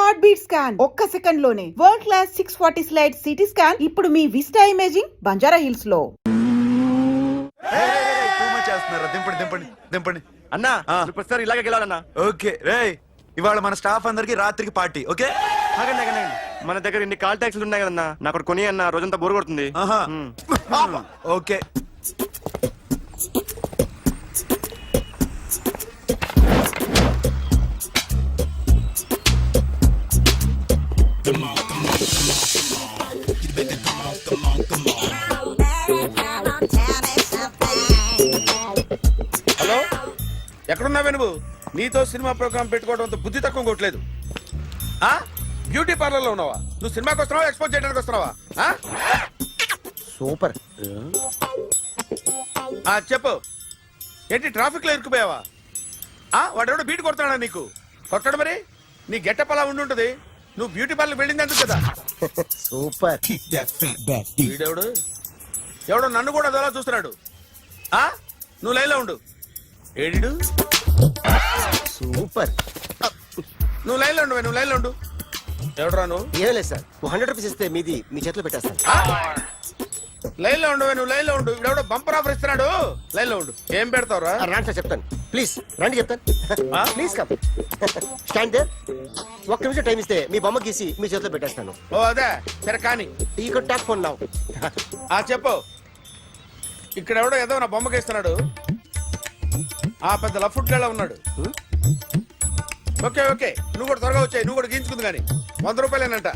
Heart beat scan ఒక్క second లోనే world class 640 slide CT scan ఇప్పుడు మీ విస్టా ఇమేజింగ్ బంజారా హిల్స్ లో. దింపండి అన్నా ప్రతిసారి ఇలాగే గెలవాలన్నా. ఓకే రే, ఇవాళ మన స్టాఫ్ అందరికి రాత్రికి పార్టీ. ఓకే ఆగండి మన దగ్గర ఇన్ని కాల్ ట్యాక్సీలు ఉన్నాయి కదన్నా, నాకు ఒకటి కొని అన్న, రోజంతా బోరు కొడుతుంది. ఓకే హలో, ఎక్కడున్నావే నువ్వు? నీతో సినిమా ప్రోగ్రామ్ పెట్టుకోవడంతో బుద్ధి తక్కువ కొట్టలేదు. బ్యూటీ పార్లర్ లో ఉన్నావా? నువ్వు సినిమాకి వస్తున్నావా, ఎక్స్పోజ్ చేయడానికి వస్తున్నావా? సూపర్. చెప్పు, ఏంటి ట్రాఫిక్ లో ఇరుక్కుపోయావా? వాడెవడో బీట్ కొడుతున్నాడా నీకు? కొట్టడు మరి, నీ గెట్టప్ అలా ఉండుంటది. నువ్వు బ్యూటీ పార్లర్ వెళ్ళింది ఎందుకు కదా? సూపర్. వీడెవడు ఎవడో నన్ను కూడా అదోలా చూస్తున్నాడు. నువ్వు లైన్లో ఉండు. ఏడు సూపర్. నువ్వు లైన్లో ఉండు, నువ్వు లైన్లో ఉండు. ఎవడరా నువ్వు? ఏం లేదు సార్, 100 రూపీస్ ఇస్తే మీది మీ చేతిలో పెట్టేస్తాను. లైన్లో ఉండు, నువ్వు లైన్లో ఉండు. ఇవిడెవడో బంపర్ ఆఫర్ ఇస్తున్నాడు. లైన్లో ఉండు. ఏం పెడతావురా? రాండి సార్, చెప్తాను. ప్లీజ్ రండి, చెప్తాను. Please come. Stand there. ఒక్క నిమిషం టైం ఇస్తే మీ బొమ్మ గీసి మీ చేతిలో పెట్టేస్తాను. ఓ అదే సరే, కానీ ఈ కుడ్ టాక్ ఫోన్ నౌ. చెప్పు. ఇక్కడ ఎవడో ఏదో నా బొమ్మకి ఇస్తున్నాడు. పెద్ద లఫుట్ గళ్ళ ఉన్నాడు. ఓకే ఓకే, నువ్వు కూడా త్వరగా వచ్చాయి. నువ్వు కూడా గీంచుకుంది కానీ 100 రూపాయలేనంట.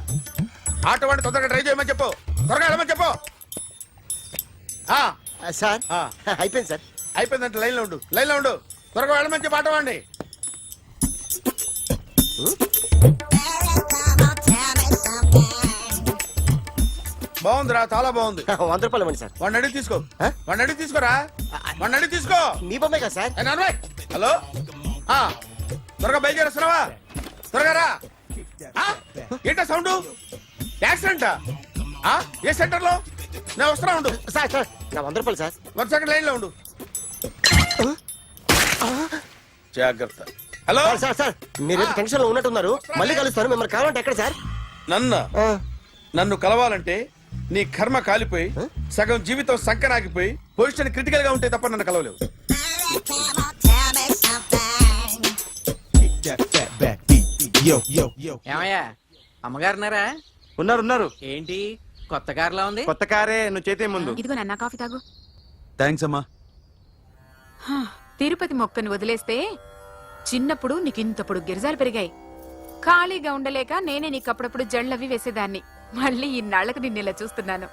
ఆటో వాడిని తొందరగా ట్రై చేయమని చెప్పు. త్వరగా వెళ్ళమని చెప్పు. సార్ అయిపోయింది సార్. అయిపోయిందంటే లైన్లో ఉండు, లైన్లో ఉండు. త్వరగా వెళ్ళమని చెప్పు ఆటో వాడిని. బాగుందిరా, చాలా బాగుంది. 100 రూపాయలు ఇవ్వండి సార్. వాడిని అడిగి తీసుకో. వాడిని అడిగి తీసుకోరా. వాడిని అడిగి తీసుకో. మీ బొమ్మే కదా సార్. హలో, త్వరగా బయలుదేరేస్తున్నావా? త్వరగా రా. ఏంటా సౌండ్? యాక్సిడెంటా? ఏ సెంటర్ లో? నేను వస్తున్నా ఉండు. సార్ సార్, నా 100 రూపాయలు సార్. 1 సెకండ్ లైన్ లో ఉండు. జాగ్రత్త. హలో సార్ సార్, మీరు టెన్షన్ లో ఉన్నట్టున్నారు. మళ్ళీ కలుస్తాను. మిమ్మల్ని కావాలంటే ఎక్కడ సార్? నన్ను కలవాలంటే నీ కర్మ కాలిపోయి సగం జీవితం సంకనాగిపోయి పొజిషన్ క్రిటికల్ గా ఉంటే తప్ప నన్ను కలవలేవు. ఏమయ్యా, అమ్మగారున్నారా? ఉన్నారు. ఏంటి కొత్త కారులా ఉంది? కొత్త కారే, నువ్వు చేతే ముందు. ఇదిగో నాన్న కాఫీ తాగు. థ్యాంక్స్ అమ్మా. తిరుపతి మొక్కను వదిలేస్తే చిన్నప్పుడు నీకింతప్పుడు గిరిజాలు పెరిగాయి. ఖాళీగా ఉండలేక నేనే నీకు అప్పుడప్పుడు జళ్ళవి వేసేదాన్ని. మళ్ళీ ఇన్నాళ్లకు నిన్ను ఇలా చూస్తున్నాను.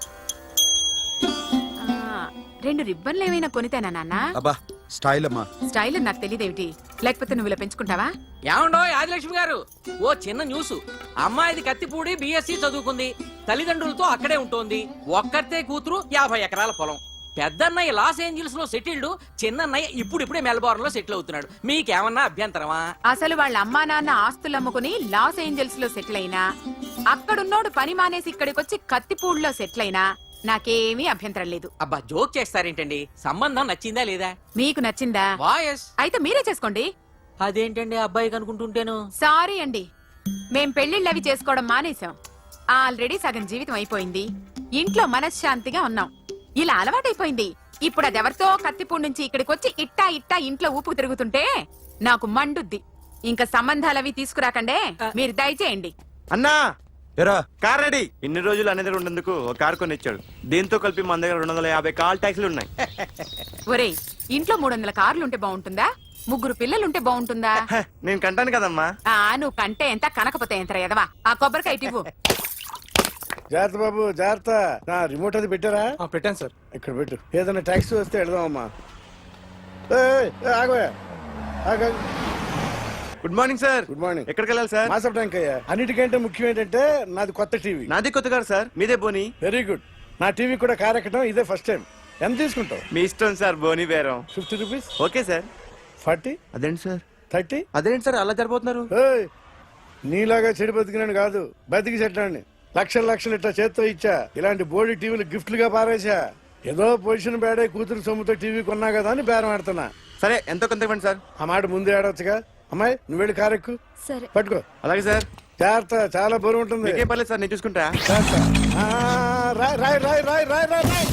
2 రిబ్బన్లు ఏమైనా కొనితేనా నాన్న? అబ్బా స్టైల్ అమ్మా. స్టైల్ నాకు తెలియదేమిటి? లేకపోతే నువ్వు ఇలా పెంచుకుంటావా? ఏమండో ఆదిలక్ష్మి గారు, ఓ చిన్న న్యూస్. అమ్మాయిది కత్తిపూడి బిఎస్సి చదువుకుంది. తల్లిదండ్రులతో అక్కడే ఉంటోంది. ఒక్కతే కూతురు, 50 ఎకరాల పొలం. పెద్దన్నయ్య లాస్ ఏంజల్స్ లో సెటిల్డ్, చిన్నన్నయ్య ఇప్పుడిప్పుడే మెల్బోర్న్ లో సెటిల్ అవుతున్నాడు. మీకేమన్నా అభ్యంతరమా? అసలు వాళ్ళ అమ్మా నాన్న ఆస్తులు అమ్ముకుని లాస్ ఏంజల్స్ లో సెటిల్ అయినా, అక్కడున్నోడు పని మానేసి ఇక్కడికొచ్చి కత్తిపూడిలో సెటిల్ అయినా నాకేమీ అభ్యంతరం లేదు. అబ్బా జోక్ చేస్తారేంటండి? సంబంధం నచ్చిందా లేదా? మీకు నచ్చిందా? వాయస్ అయితే మీరే చేసుకోండి. అదేంటండి అబ్బాయికి అనుకుంటుంటేను? సారీ అండి, మేం పెళ్లిళ్ళు అవి చేసుకోవడం మానేశాం. ఆల్రెడీ సగం జీవితం అయిపోయింది. ఇంట్లో మనశ్శాంతిగా ఉన్నాం. ఇలా అలవాటైపోయింది. ఇప్పుడు అదెవరితో కత్తిపూడి నుంచి ఇక్కడికి వచ్చి ఇట్టా ఇంట్లో ఊపుకు తిరుగుతుంటే నాకు మండుద్ది. ఇంకా సంబంధాలవి తీసుకురాకండే, మీరు దయచేయండి. అన్నా ఎరా కార్ రెడీ. ఇన్ని రోజులు అనే దగ్గర ఉండేందుకు ఒక కార్ కొని ఇచ్చాడు. దీంతో కలిపి మన దగ్గర 250 కాల్ ట్యాక్సీలు ఉన్నాయి. ఒరేయ్, ఇంట్లో 300 కార్లుంటే బాగుంటుందా? 3 పిల్లలుంటే బాగుంటుందా? నేను కంటాను కదమ్మా. నువ్వు కంటే ఎంత కనకపోతే ఎంత ఎదవా. ఆ కొబ్బరికాయ ఇవ్వు. జాగ్రత్త బాబు, జాగ్రత్త. నా రిమోట్ అది పెట్టారా? పెట్టాను సార్. ఇక్కడ పెట్టు. ఏదైనా ట్యాక్సీ వస్తే వెళదామమ్మా. ఆగోయా. Good morning sir. Good morning. ఎక్కడికి వెళ్ళాలి సార్? మాసప్ ట్యాంక్ అయ్యా. అన్నిటికంటే ముఖ్యం ఏంటంటే నాది కొత్త టీవీ. నాది కొత్త కారు సార్, మీదే బోని. Very good. నా టీవీ కూడా కార్ ఎక్కడం ఇదే ఫస్ట్ టైం. ఎంత తీసుకుంటావు? మీ ఇష్టం సార్, బోని బేరం. 50 రూపీస్. Okay sir. 40. అదేంటి సార్? 30. అదేంటి సార్ అలా జరిపోతున్నారు? నీలాగా చెడు బతికినాను కాదు, బతికి చెట్లాన్ని. లక్షలు ఇట్లా చేత్తో ఇచ్చా. ఇలాంటి బోడి టీవీలు గిఫ్ట్లుగా పారేసా. ఏదో పొజిషన్ బేడే కూతురు సొమ్ముతో టీవీ కొన్నా కదా అని బేరం ఆడుతున్నా. సరే ఎంతో కొంత ఇవ్వండి సార్. ఆ మాట ముందే ఆడవచ్చుగా. అమ్మాయి నువ్వు వెళ్ళి కారెక్కు. సరే పట్టుకో. అలాగే సార్. జాగ్రత్త, చాలా బరువు ఉంటుంది. మీకేం పర్లేదు సార్, నేను చూసుకుంటా. జాగ్రత్త. ఆ, రాయ్ రాయ్ రాయ్ రాయ్ రాయ్ రాయ్ రాయ్.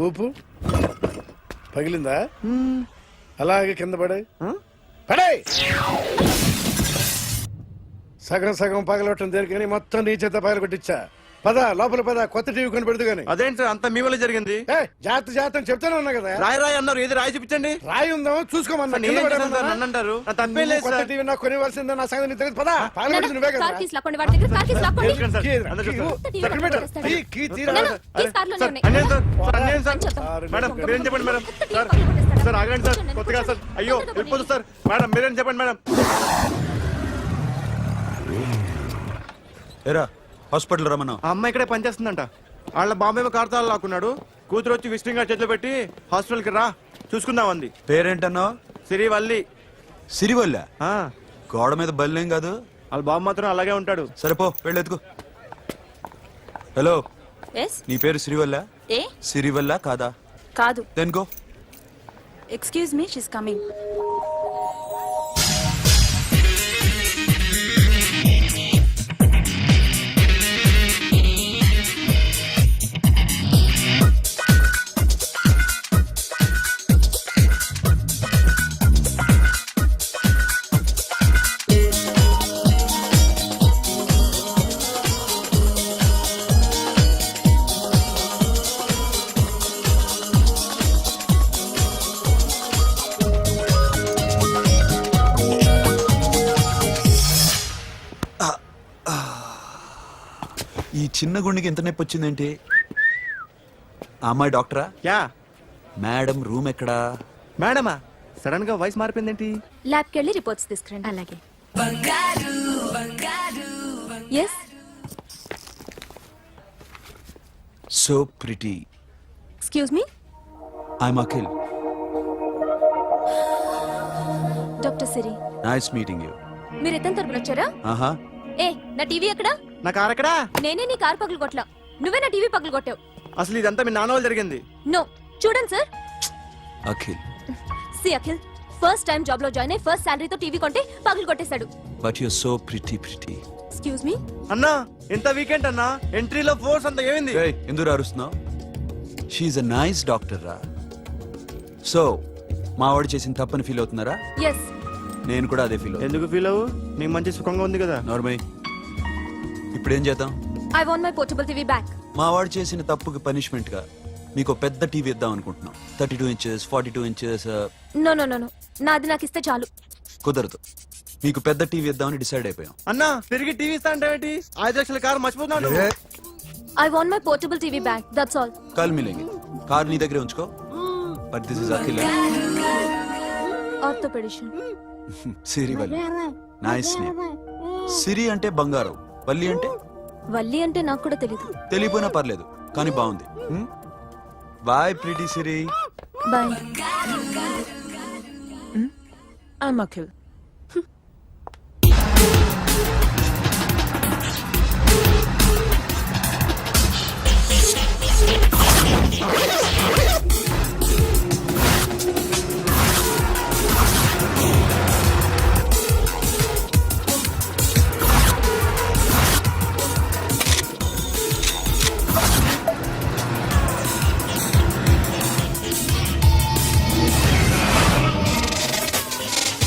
ఊపు పగిలిందా? అలాగే కింద పడే పడే. సగం సగం పగలవటం దేనికని మొత్తం నీ చేత పగల కొట్టించా. పద లోపల పద, కొత్త టీవీ కొని పెడదు గాని. అదేంటి సార్, అంతా మీ వల్ల జరిగింది. జాగ్రత్త జాగ్రత్త అని చెప్తానే ఉన్నా కదా. రాయి రాయి అన్నారు, ఏది రాయి చూపించండి. రాయి ఉందామో చూసుకోమన్నా. నేనేం చేశాను సార్, నన్ను అంటారు. నా తప్పేం లేదు కొత్త సార్. టీవీ నాకు కొనివ్వాల్సిందే, నా సంగతి నీకు తెలియదు. పద పగలబెట్టింది నువ్వే కదా. కార్ కీస్ లాక్కోండి, వాడి దగ్గర కార్ కీస్ లాక్కోండి. చూసుకోండి సార్, కీ, అందరూ కీ, చూసుకోండి. ఇక్కడ పెట్టు. కీ, కీ తీరా. నాన్న, కీస్ కార్లోనే సార్, ఉన్నాయి. అన్యాయం సార్, సార్, అన్యాయం సార్. చెప్తాం. మేడం మీరేం చెప్పండి మేడం. కొత్త టీవీ సార్ కొనివ్వండి. సార్ ఆగండి సార్, కొత్తగా సార్. అయ్యో వెళ్ళిపోదు సార్. మేడం మీరేం చెప్పండి మేడం. ఏరా హాస్పిటల్ రమ్మను. ఆ అమ్మాయి ఇక్కడే పనిచేస్తుందంట. వాళ్ళ బాంబేమో కార్తాలు లాక్కున్నాడు. కూతురు వచ్చి విజిటింగ్ కార్డ్ చేతిలో పెట్టి హాస్పిటల్కి రా చూసుకుందాం అంది. పేరేంటన్నావు? సిరివల్లి. సిరివల్ల. ఆ, గోడ మీద బల్లేం కాదు. వాళ్ళ బాబు మాత్రం అలాగే ఉంటాడు. సరిపో వెళ్ళెత్తుకో. హలో, ఎస్ నీ పేరు సిరివల్ల? ఏ సిరివల్ల కాదా? కాదు. Then go. Excuse me, she's coming. ఈ చిన్న గుండెకి ఎంత నొప్పి వచ్చిందేంటి? ఆ అమ్మాయి డాక్టరా? యా. మేడం రూమ్ ఎక్కడా? మేడమా, సడన్ గా వాయిస్ మారిపోయిందేంటి? ల్యాబ్కి వెళ్ళి రిపోర్ట్స్ తీసుకురండి. అలాగే. Yes so pretty. Excuse me, I'm Akhil. Doctor Siri. Nice meeting you. మీరు ఎత్తని తరపున వచ్చారా? ఆహా. ఏ, నా టీవీ ఎక్కడా? నా కార్ ఎక్కడా? నేనే నీ కార్ పగలు కొట్టలా, నువ్వే నా టీవీ పగలు కొట్టావు. అసలు ఇదంతా మీ నాన్న వాళ్ళు జరిగింది. నో, చూడండి sir. Akhil. See Akhil, first time job లో జాయిన్ అయ్యి ఫస్ట్ శాలరీతో టీవీ కొంటే పగలు కొట్టేశాడు. But you so pretty pretty. Excuse me. అన్నా ఎంత వీకెండ్ అన్నా, ఎంట్రీలో ఫోర్స్ అంతా ఏమైంది? ఎందుకు అరుస్తున్నావు? షీఈ్ అ నైస్ డాక్టర్ రా. సో మావాడు చేసిన తప్పని ఫీల్ అవుతున్నారా? ఎస్. నేను కూడా అదే ఫీల్ అవుతున్నా. ఎందుకు ఫీల్ అవ్వు, నీకు మంచి సుఖంగా ఉంది కదా. నార్మల్. ఇప్పుడు ఏం చేద్దాం? I want my portable TV back. మావాడు చేసిన తప్పుకి పనిష్మెంట్ గా మీకు ఒక పెద్ద టీవీ ఇద్దాం అనుకుంటున్నాం. 32 inches, 42 inches. No no no no, నాది నాకు ఇస్తే చాలు. కుదరదు. మీకు పెద్ద టీవీ ఇద్దామని డిసైడ్ అయిపోయాం. అన్నా తిరిగి టీవీ ఇస్తా అంటే 5 లక్షల కారు మర్చిపోతున్నాడు. I want my portable TV back, that's all. కల్ మిలేంగే. కార్ నీ దగ్గరే ఉంచుకో. But this is Akhil. Orthopedician. Siri Valli. Nice name. Siri అంటే బంగారం, వల్లి అంటే? వల్లి అంటే నాకు కూడా తెలీదు. తెలియపోయినా పర్లేదు, కానీ బాగుంది. Bye pretty Siri. Bye. I'm Akhil.